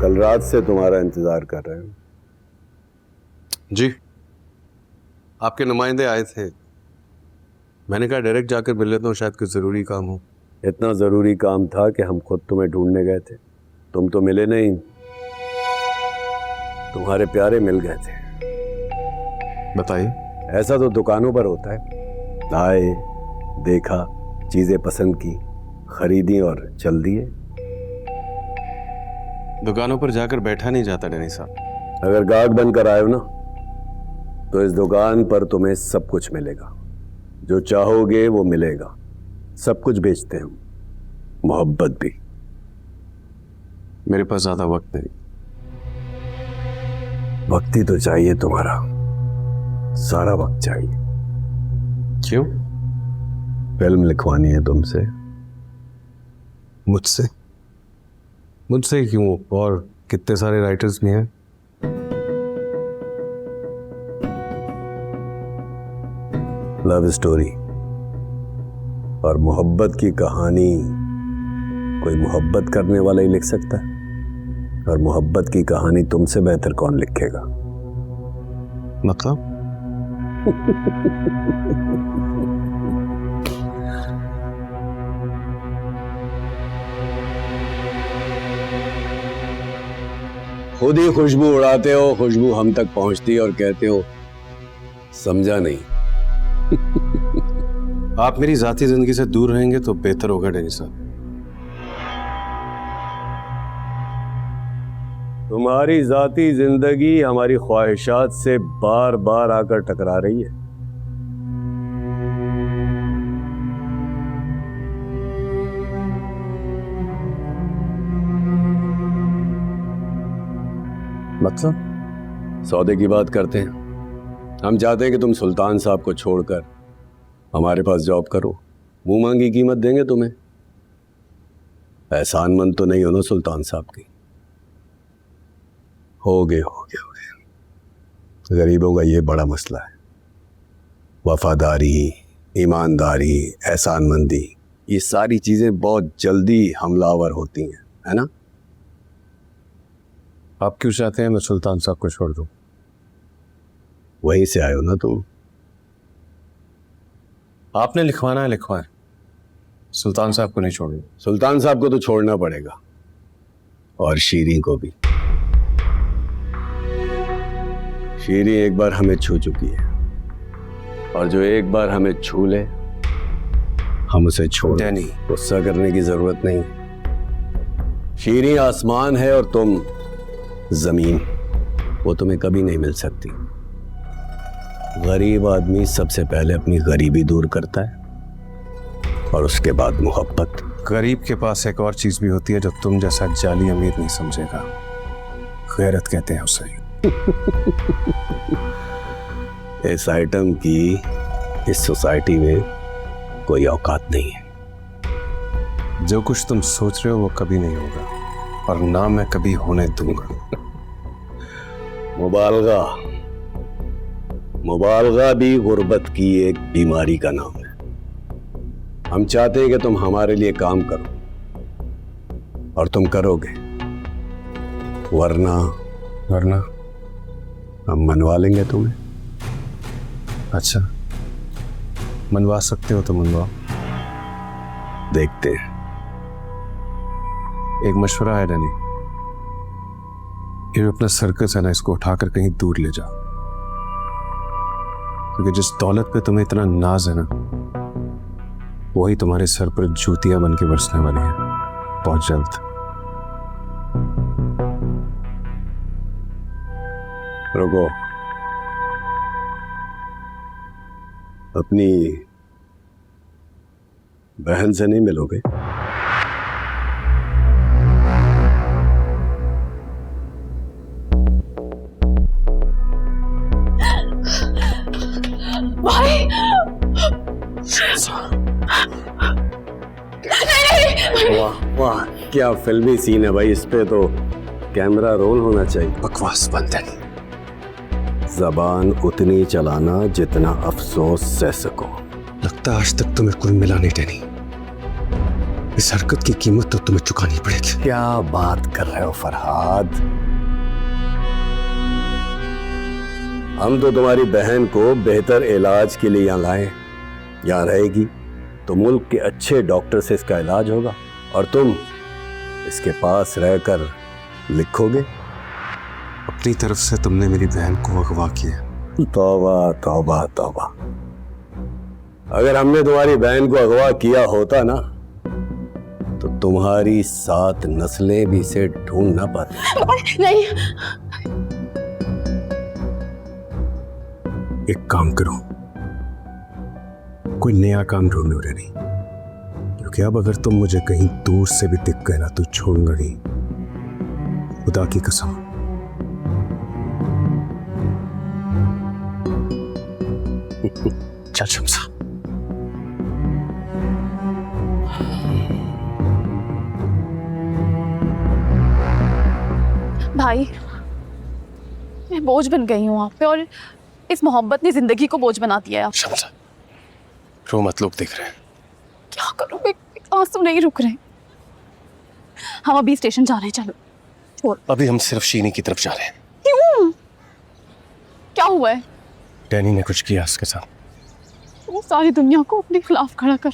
कल रात से तुम्हारा इंतजार कर रहे हैं। जी, आपके नुमाइंदे आए थे। मैंने कहा डायरेक्ट जाकर मिल लेता हूँ, शायद कोई जरूरी काम हो। इतना जरूरी काम था कि हम खुद तुम्हें ढूंढने गए थे। तुम तो मिले नहीं, तुम्हारे प्यारे मिल गए थे। बताइए। ऐसा तो दुकानों पर होता है, आए, देखा, चीजें पसंद की, खरीदी और चल दिए। दुकानों पर जाकर बैठा नहीं जाता डैनी साहब। अगर गाहक बनकर आए हो ना, तो इस दुकान पर तुम्हें सब कुछ मिलेगा। जो चाहोगे वो मिलेगा। सब कुछ बेचते हैं, मोहब्बत भी। मेरे पास ज्यादा वक्त नहीं। वक्त ही तो चाहिए तुम्हारा, सारा वक्त चाहिए। क्यों? फिल्म लिखवानी है तुमसे। मुझसे? मुझसे क्यों? और कितने सारे राइटर्स भी हैं। लव स्टोरी और मोहब्बत की कहानी कोई मोहब्बत करने वाला ही लिख सकता है, और मोहब्बत की कहानी तुमसे बेहतर कौन लिखेगा? मतलब? खुद ही खुशबू उड़ाते हो, खुशबू हम तक पहुंचती है और कहते हो समझा नहीं। आप मेरी जाती जिंदगी से दूर रहेंगे तो बेहतर होगा डैनी साहब। तुम्हारी जाती जिंदगी हमारी ख्वाहिशात से बार बार आकर टकरा रही है। मतलब? सौदे की बात करते हैं। हम चाहते हैं कि तुम सुल्तान साहब को छोड़कर हमारे पास जॉब करो। मुंह मांगी कीमत देंगे तुम्हें। एहसानमंद तो नहीं हो ना सुल्तान साहब की? हो गए। गरीबों का ये बड़ा मसला है। वफादारी, ईमानदारी, एहसानमंदी, ये सारी चीजें बहुत जल्दी हमलावर होती हैं, है ना? आप क्यों चाहते हैं मैं सुल्तान साहब को छोड़ दूं? वहीं से आए हो ना तुम। आपने लिखवाना है लिखवाएं, सुल्तान साहब को नहीं छोड़ूंगा। सुल्तान साहब को तो छोड़ना पड़ेगा, और शीरी को भी। शीरी एक बार हमें छू चुकी है, और जो एक बार हमें छू ले हम उसे छोड़ डैनी, गुस्सा करने की जरूरत नहीं। शीरी आसमान है और तुम जमीन, वो तुम्हें कभी नहीं मिल सकती। गरीब आदमी सबसे पहले अपनी गरीबी दूर करता है और उसके बाद मोहब्बत। गरीब के पास एक और चीज भी होती है जो तुम जैसा जाली अमीर नहीं समझेगा। गैरत कहते हैं उसे। इस आइटम की इस सोसाइटी में कोई औकात नहीं है। जो कुछ तुम सोच रहे हो वो कभी नहीं होगा, और ना मैं कभी होने दूंगा। मुबालगा भी गुर्बत की एक बीमारी का नाम है। हम चाहते हैं कि तुम हमारे लिए काम करो, और तुम करोगे, वरना हम मनवा लेंगे तुम्हें। अच्छा, मनवा सकते हो तो मनवाओ। देखते हैं। एक मशवरा है डैनी, ये अपना सर्कस है ना, इसको उठाकर कहीं दूर ले जाओ, क्योंकि जिस दौलत पे तुम्हें इतना नाज है ना, वही तुम्हारे सर पर जूतियां बन के बरसने वाली है बहुत जल्द। रुको, अपनी बहन से नहीं मिलोगे? भाई! वाह वाह, क्या फिल्मी सीन है भाई। इस पे तो कैमरा रोल होना चाहिए। बकवास बंद है। जबान उतनी चलाना जितना अफसोस सह सको। लगता आज तक तुम्हें कोई मिला नहीं डैनी। इस हरकत की कीमत तो तुम्हें चुकानी पड़ेगी। क्या बात कर रहे हो फरहाद? हम तो तुम्हारी बहन को बेहतर इलाज के लिए यहाँ लाए। यहाँ रहेगी तो मुल्क के अच्छे डॉक्टर से इसका इलाज होगा और तुम इसके पास रहकर लिखोगे। अपनी तरफ से तुमने मेरी बहन को अगवा किया। तौबा तौबा तौबा। अगर हमने तुम्हारी बहन को अगवा किया होता ना तो तुम्हारी 7 नस्लें भी इसे ढूंढ ना पाती। नहीं, एक काम करो, कोई नया काम ढूंढो रे नहीं, क्योंकि अब अगर तुम मुझे कहीं दूर से भी दिख गए ना तो छोड़ूंगा नहीं, खुदा की कसम। चल शमसा। भाई मैं बोझ बन गई हूँ आप पे और इस मोहब्बत ने जिंदगी को बोझ बना दिया है। शमसा रो मत, लोग देख रहे हैं। क्या करूँ, आंसू नहीं रुक रहे। हम अभी स्टेशन जा रहे हैं, चलो छोड़। अभी हम सिर्फ शीनी की तरफ जा रहे हैं। क्यों, क्या हुआ है? डैनी ने कुछ किया उसके साथ। वो सारी दुनिया को अपने खिलाफ खड़ा कर।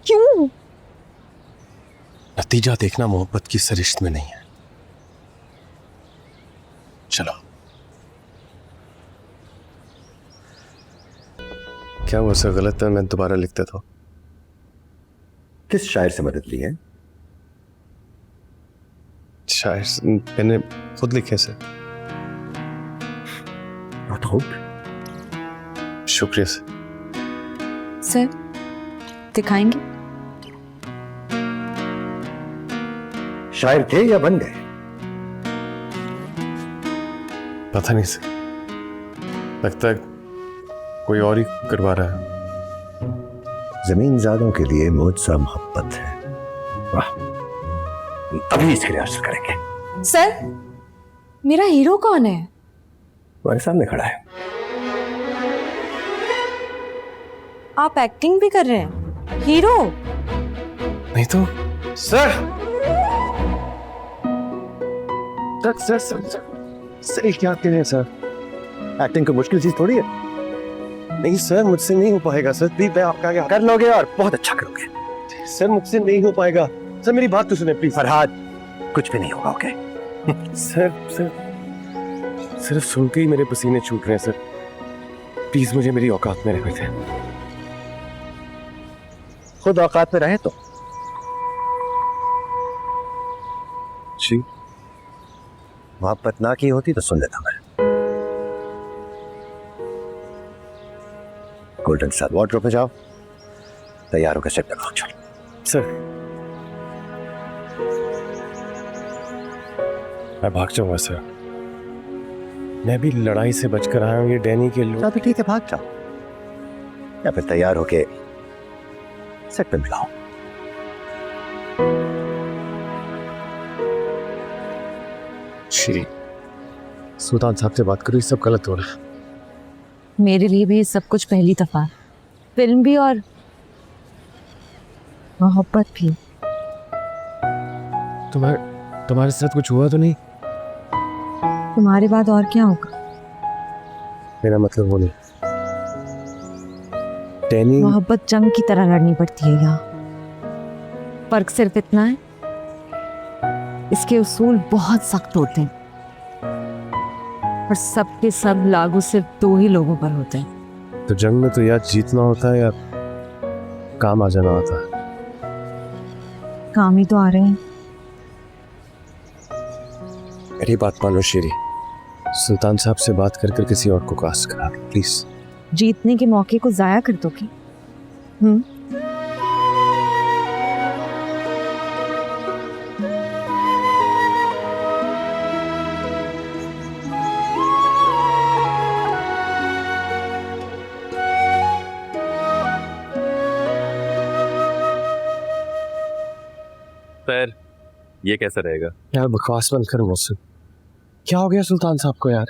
क्यों? नतीजा देखना मोहब्बत की सरिश्त में नहीं है। चलो। क्या वो सब गलत है? मैं दोबारा लिख देता हूँ। किस शायर से मदद ली है? शायर मैंने खुद लिखे से। शुक्रिया से। सर दिखाएंगे? शायर थे या बन गए? पता नहीं सर, लगता है कोई और ही करवा रहा है। जमीन ज़ादों के लिए मुझसा मोहब्बत है। वाह, अभी इसके रिहर्सल करेंगे। सर मेरा हीरो कौन है? तुम्हारे सामने खड़ा है। आप एक्टिंग भी कर रहे हैं? हीरो? नहीं तो sir. Sir sir sir sir क्या कह रहे हैं सर? एक्टिंग कोई मुश्किल चीज थोड़ी है। नहीं सर, मुझसे नहीं हो पाएगा सर। प्लीज, मैं आपका आगे कर लोगे और बहुत अच्छा करोगे। सर, मुझसे नहीं हो पाएगा सर। मेरी बात तो सुने प्लीज। फरहाद, कुछ भी नहीं होगा। ओके सर सर, सिर्फ सुन के ही मेरे पसीने छूट रहे हैं सर। प्लीज मुझे मेरी औकात में रहने दें। खुद औकात में रहे तो। जी, मोहब्बत ना की होती तो सुन लेता मैं। गोल्डन के साथ वार्डरोब में जाओ, तैयार होकर सेट लगाओ। चलो सर। मैं भाग जाऊंगा सर। मैं भी लड़ाई से बचकर आया हूँ। ये डैनी के लोग। अभी ठीक है, भाग जाओ या फिर तैयार होके सेट पे मिलाओ। श्री सुल्तान साहब से बात करो, ये सब गलत हो रहा है। मेरे लिए भी ये सब कुछ पहली दफा, फिल्म भी और मोहब्बत भी। तुम्हारे साथ कुछ हुआ तो नहीं? तुम्हारे बाद और क्या होगा? मेरा मतलब वो नहीं। डैनी, मोहब्बत जंग की तरह लड़नी पड़ती है यहाँ। फर्क सिर्फ इतना है, इसके उसूल बहुत सख्त होते हैं और सबके सब लागू सिर्फ 2 ही लोगों पर होते हैं। तो जंग में तो या जीतना होता है या काम आ जाना होता है। काम ही तो आ रहे हैं। मेरी बात मान लो शेरी, सुल्तान साहब से बात कर किसी और को कास्ट करा लो प्लीज। जीतने के मौके को जाया कर दोगे? सर, ये कैसा रहेगा? यार बकवास बंद करो मुझसे। क्या हो गया सुल्तान साहब को यार?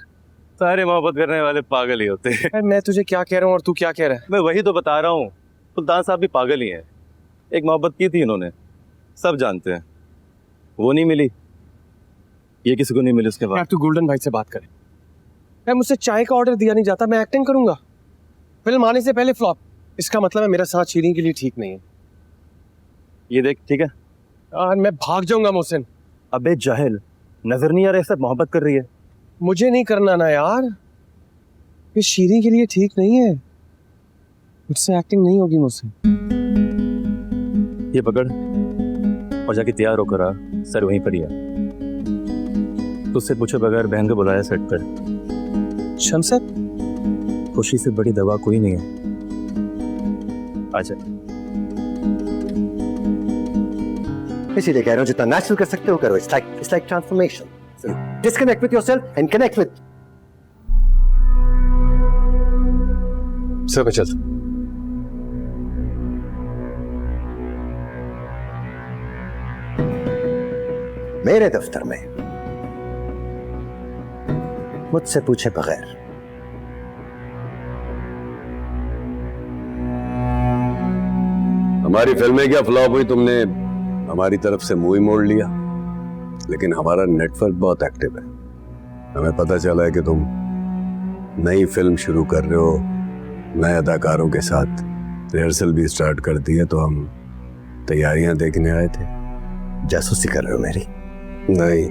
सारे मोहब्बत करने वाले पागल ही होते हैं। यार मैं तुझे क्या कह रहा हूँ और तू क्या कह रहा है? मैं वही तो बता रहा हूँ, सुल्तान साहब भी पागल ही हैं। एक मोहब्बत की थी इन्होंने, सब जानते हैं। वो नहीं मिली, ये किसी को नहीं मिली उसके बाद। यार तू गोल्डन भाई से बात करे। यार मुझसे चाय का ऑर्डर दिया नहीं जाता, मैं एक्टिंग करूंगा। फिल्म आने से पहले फ्लॉप, इसका मतलब है मेरा साथ शीरीन के लिए ठीक नहीं है। ये देख, ठीक है। यार मैं भाग जाऊंगा मोहसिन। अबे जाहिल, नजर नहीं आ रहा है सब मोहब्बत कर रही है। मुझे नहीं करना ना यार, ये शीरीन के लिए ठीक नहीं है। मुझसे एक्टिंग नहीं होगी मुझसे। ये पकड़ और जाके तैयार होकर आ, सर वहीं पर ही है। तुझसे पूछे बगैर बहन को बुलाया सेट पर। शमशद, खुशी से बड़ी दवा कोई नहीं है। आजा। इसीलिए कह रहा हूं जितना नेचुरल कर सकते हो करो। It's like transformation. So disconnect with yourself and connect with. Sir मैं चलता। मेरे दफ्तर में मुझसे पूछे बगैर हमारी फिल्में क्या फ्लॉप हुई, तुमने हमारी तरफ से मुंह ही मोड़ लिया। लेकिन हमारा नेटवर्क बहुत एक्टिव है। हमें पता चला है कि तुम नई फिल्म शुरू कर रहे हो, नए अदाकारों के साथ रिहर्सल भी स्टार्ट कर दी है, तो हम तैयारियां देखने आए थे। जासूसी कर रहे हो मेरी? नहीं,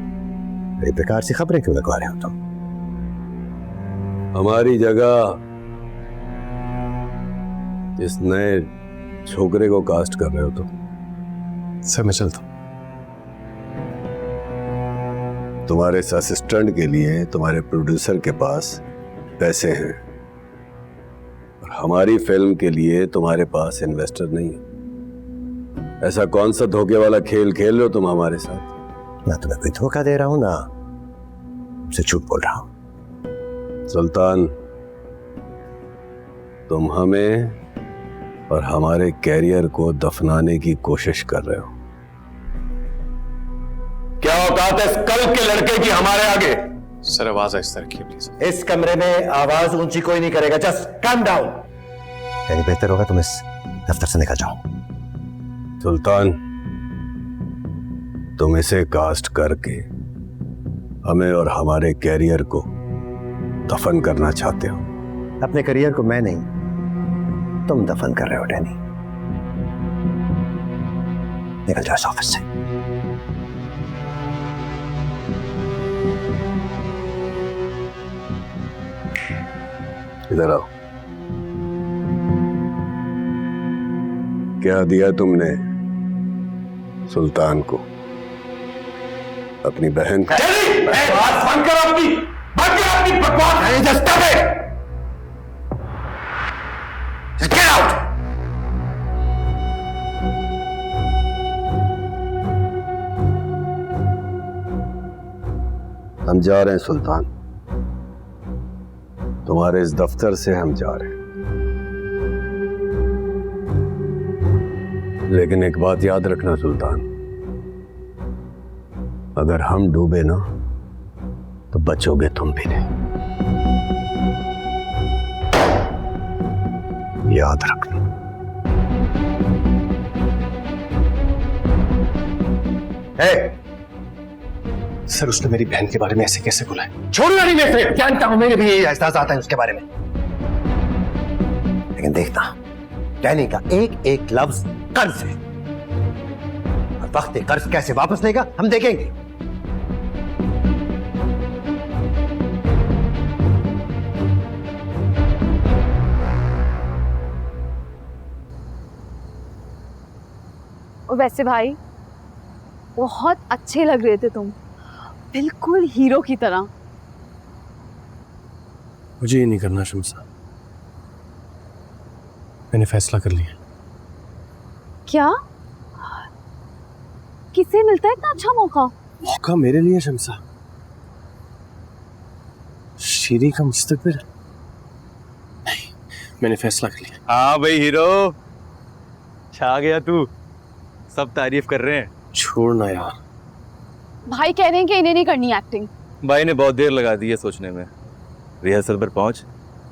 मेरी बेकार सी खबरें क्यों लगवा रहे हो तुम? हमारी जगह इस नए छोकरे को कास्ट कर रहे हो तुम। सर मैं चलता हूं। तुम्हारे इस असिस्टेंट के लिए तुम्हारे प्रोड्यूसर के पास पैसे हैं, और हमारी फिल्म के लिए तुम्हारे पास इन्वेस्टर नहीं है। ऐसा कौन सा धोखे वाला खेल खेल रहे हो तुम हमारे साथ? ना तुम्हें कोई धोखा दे रहा हूं ना मुझसे झूठ बोल रहा हूं। सुल्तान, तुम हमें और हमारे कैरियर को दफनाने की कोशिश कर रहे हो। क्या औकात है इस कल के लड़के की हमारे आगे? सर आवाज आहिस्ता रखिए प्लीज। इस कमरे में आवाज ऊंची कोई नहीं करेगा। Just calm down. यानी बेहतर होगा तुम इस दफ्तर से निकल जाओ। सुल्तान, तुम इसे कास्ट करके हमें और हमारे कैरियर को दफन करना चाहते हो। अपने करियर को मैं नहीं तुम दफन कर रहे हो डैनी। निकल जाओ इस ऑफिस से। इधर आओ। क्या दिया तुमने सुल्तान को? अपनी बहन को? बंद करो अपनी बकवास। Just stop it. Just get out! हम जा रहे हैं सुल्तान, तुम्हारे इस दफ्तर से हम जा रहे हैं। लेकिन एक बात याद रखना सुल्तान, अगर हम डूबे ना तो बचोगे तुम भी नहीं। याद रखना। सर उसने मेरी बहन के बारे में ऐसे कैसे बोला है? छोड़ूंगा नहीं मैं इसे। जानता हूं मेरे भी यही एहसास आता है उसके बारे में, लेकिन देखना डैनी का एक एक लफ्ज कर्ज है, और वक्त कर्ज कैसे वापस लेगा हम देखेंगे। और वैसे भाई बहुत अच्छे लग रहे थे तुम, बिल्कुल हीरो की तरह। मुझे ये नहीं करना शमसा, मैंने फैसला कर लिया। क्या? किसे मिलता है इतना अच्छा मौका? मौका मेरे लिए शमसा, शीरी का मुस्तकबिल। नहीं, मैंने फैसला कर लिया। हाँ भाई हीरो, छा गया तू, सब तारीफ कर रहे हैं। छोड़ना यार। भाई कह रहे हैं कि इन्हें नहीं करनी एक्टिंग। भाई ने बहुत देर लगा दी है सोचने में। रिहर्सल पर पहुंच,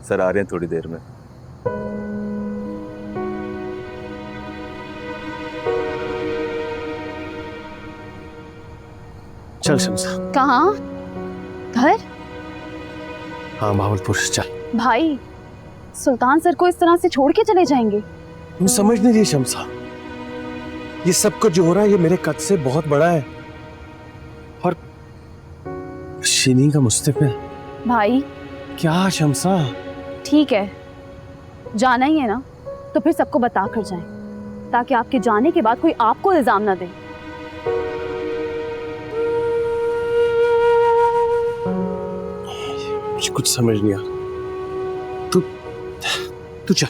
सर आ रहे हैं थोड़ी देर में। चल शमसा। कहाँ? घर? हाँ भावलपुर चल। भाई, सुल्तान सर को इस तरह से छोड़ के चले जाएंगे? तुम समझ नहीं रही शमसा, ये सब कुछ जो हो रहा है ये मेरे कद से बहुत बड़ा है, और शीनी का मुस्तकबिल। भाई क्या शमसा? ठीक है, जाना ही है ना तो फिर सबको बता कर जाएं, ताकि आपके जाने के बाद कोई आपको इल्जाम ना दे। मुझे कुछ समझ नहीं आ रहा। तू चल।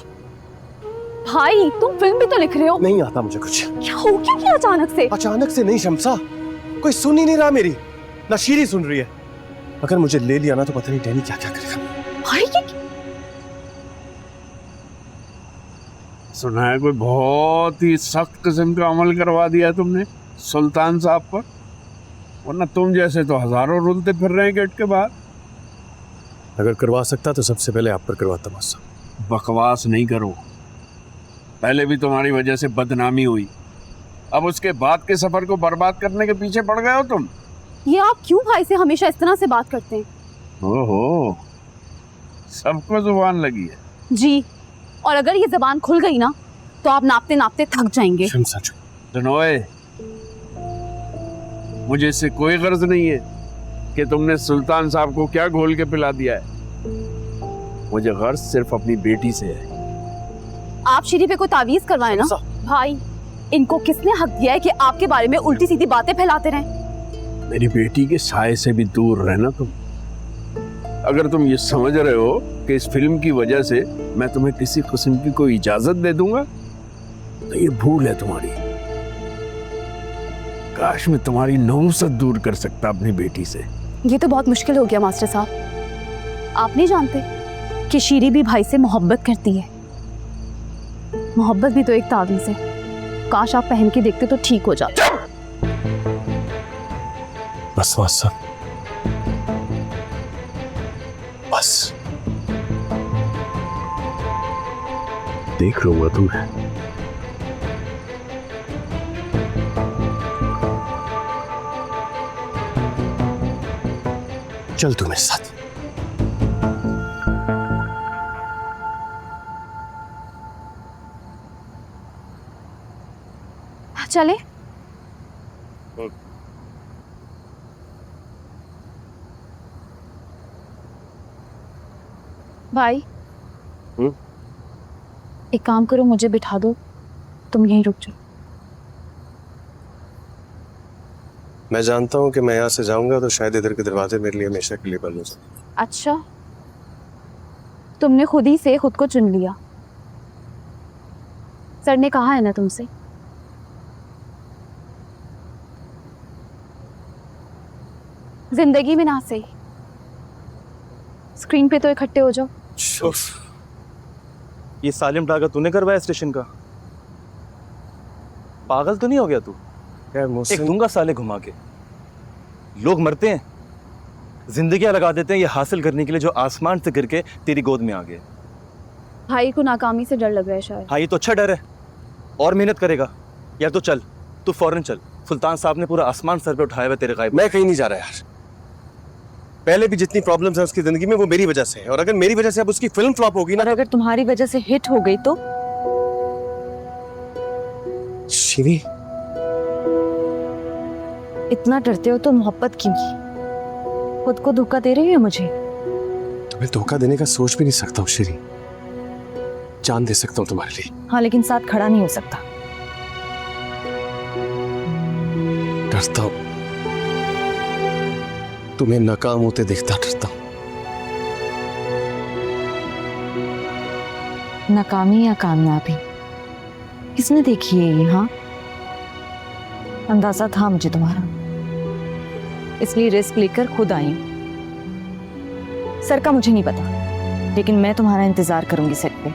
भाई तुम फिल्म भी तो लिख रहे हो। नहीं आता मुझे कुछ। क्या हो क्या अचानक से? अचानक से नहीं शमसा, कोई सुन ही नहीं रहा मेरी, ना शीरी सुन रही है। अगर मुझे ले लिया ना तो पता नहीं डैनी क्या क्या करेगा। भाई सुना है कोई बहुत ही सख्त किस्म का अमल करवा दिया तुमने सुल्तान साहब पर, वरना तुम जैसे तो हजारों रुलते फिर रहे हैं गेट के बाहर। अगर करवा सकता तो सबसे पहले आप पर करवाता मौसा। बकवास नहीं करो, पहले भी तुम्हारी वजह से बदनामी हुई, अब उसके बाद के सफर को बर्बाद करने के पीछे पड़ गए हो तुम। ये आप क्यों भाई से हमेशा इस तरह से बात करते हैं? ओहो, सबको जुबान लगी है। जी, और अगर ये जबान खुल गई ना तो आप नापते नापते थक जाएंगे। शमसा चुप। जनोए, मुझे इससे कोई गर्ज नहीं है कि तुमने सुल्तान साहब को क्या घोल के पिला दिया है, मुझे गर्ज सिर्फ अपनी बेटी से है। आप शीरी पे कोई तावीज करवाए ना। भाई, इनको किसने हक दिया है कि आपके बारे में उल्टी सीधी बातें फैलाते रहें? मेरी बेटी के साए से भी दूर रहना तुम। अगर तुम ये समझ रहे हो कि इस फिल्म की वजह से मैं तुम्हें किसी किस्म की कोई इजाजत दे दूंगा तो ये भूल है तुम्हारी। काश मैं तुम्हारी नौसत दूर कर सकता अपनी बेटी से। ये तो बहुत मुश्किल हो गया मास्टर साहब। आप नहीं जानते कि शीरी भी भाई से मोहब्बत करती है। मोहब्बत भी तो एक तावीज़ है, काश आप पहन के देखते तो ठीक हो जाता। बस मौसा, बस देख लूंगा तुम्हें। चल तू मेरे साथ। चले? भाई, एक काम करो, मुझे बिठा दो, तुम यहीं रुक जाओ। मैं जानता हूँ कि मैं यहाँ से जाऊंगा तो शायद इधर के दरवाजे मेरे लिए हमेशा के लिए बंद हो जाए। अच्छा, तुमने खुद ही से खुद को चुन लिया। सर ने कहा है ना तुमसे। जिंदगी में ना सही, स्क्रीन पे तो इकट्ठे हो जाओ। ये सालिम टागा तूने करवाया स्टेशन का? पागल तो नहीं हो गया तू? एक दूंगा साले घुमा के। लोग मरते हैं, जिंदगियां लगा देते हैं ये हासिल करने के लिए जो आसमान से गिर के तेरी गोद में आ गए। भाई को नाकामी से डर लग रहा है शायद। हाँ, ये तो अच्छा डर है, और मेहनत करेगा। यार तो चल, तू फौरन चल। सुल्तान साहब ने पूरा आसमान सर पे उठाया हुआ तेरे गायब। मैं कहीं नहीं जा रहा यार। पहले भी जितनी प्रॉब्लम्स हैं उसकी जिंदगी में वो मेरी वजह से है, और अगर मेरी वजह से अब उसकी फिल्म फ्लॉप होगी ना। और अगर तुम्हारी वजह से हिट हो गई तो? शीरी, इतना डरते हो तो मोहब्बत क्यों की? खुद को धोखा दे रही हो मुझे? तुम्हें धोखा देने का सोच भी नहीं सकता हूँ शीरी। जान दे सकता हूँ तुम्हारे लिए। हाँ, लेकिन साथ खड़ा नहीं हो सकता। डरता हूँ, तुम्हें नाकाम होते देखता डरता हूँ। नाकामी या कामयाबी किसने देखी है ये? हाँ, अंदाजा था मुझे तुम्हारा, इसलिए रिस्क लेकर खुद आई हूं। सर का मुझे नहीं पता, लेकिन मैं तुम्हारा इंतजार करूंगी सेट पे।